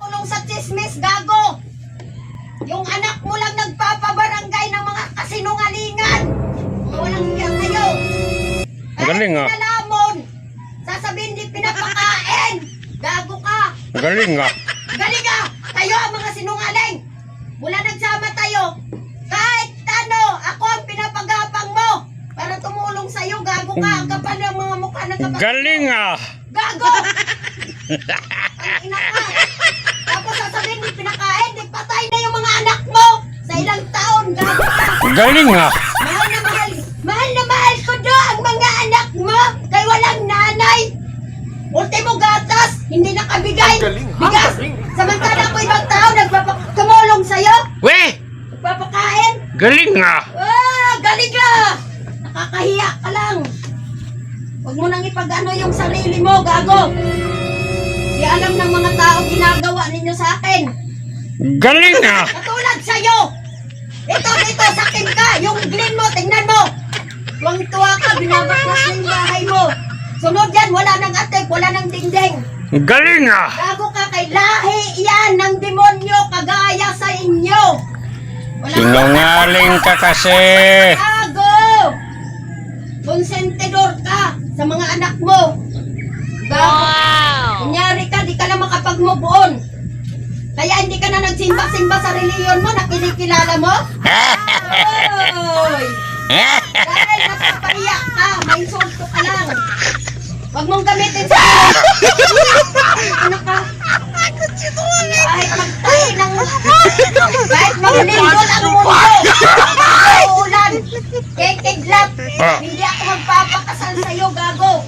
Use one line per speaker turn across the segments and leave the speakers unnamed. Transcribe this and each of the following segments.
Tulong sa chismis, gago! Yung anak mo lang nagpapabarangay ng mga kasinungalingan! Walang hiya kayo!
Magaling nga.
Nalamon! Sasabihin di pinapakain! Gago ka!
Magaling nga.
Galing ka! Kayo ang mga sinungaling! Mula nagsama tayo, kahit ano, ako ang pinapagapang mo para tumulong sa'yo, gago ka! Ang kapal ng mga mukha ng kapatid.
Galing nga.
Gago! Ang ina ka! Tapos sasabihin, di pinakain, di patay na yung mga anak mo sa ilang taon, gago ka!
Galing nga.
Mahal na mahal ko do ang mga anak mo kay walang nanay! Ultimo gatas, hindi nakabigay! Bigas! Samantala ko ibang tao nagpapatumulong sa'yo!
Weh!
Nagpapakain!
Galing nga.
Ah! Galing ka! Nakakahiya ka lang! Huwag mo nang ipag-ano yung sarili mo, gago! Di alam ng mga tao ginagawa ninyo sa akin!
Galing nga.
Katulad sa'yo! Ito, sakin ka! Yung glen mo, tingnan mo! Tuwang-tuwa ka, binabaklas na yung bahay mo! Sunod yan, wala nang atek, wala nang dingding!
Galing nga.
Gago ka kay lahi yan ng demonyo kagaya sa inyo! Wala
Sinungaling ka kasi.
Gago! Konsentidor ka sa mga anak mo! Gago! Kunyari ka, di ka na makapag-move on! Kaya hindi ka na nagsimba-simba sa reliyon mo na kinikilala mo? Oy! Dahil napapahiya ka, may insulto ka lang. Huwag mong gamitin sa ano ka? Kahit magtahi ng... Kahit maglindol ang mundo! Uulan! Kekiglat! Hindi ako magpapakasal sa'yo, gago!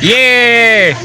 Yeah!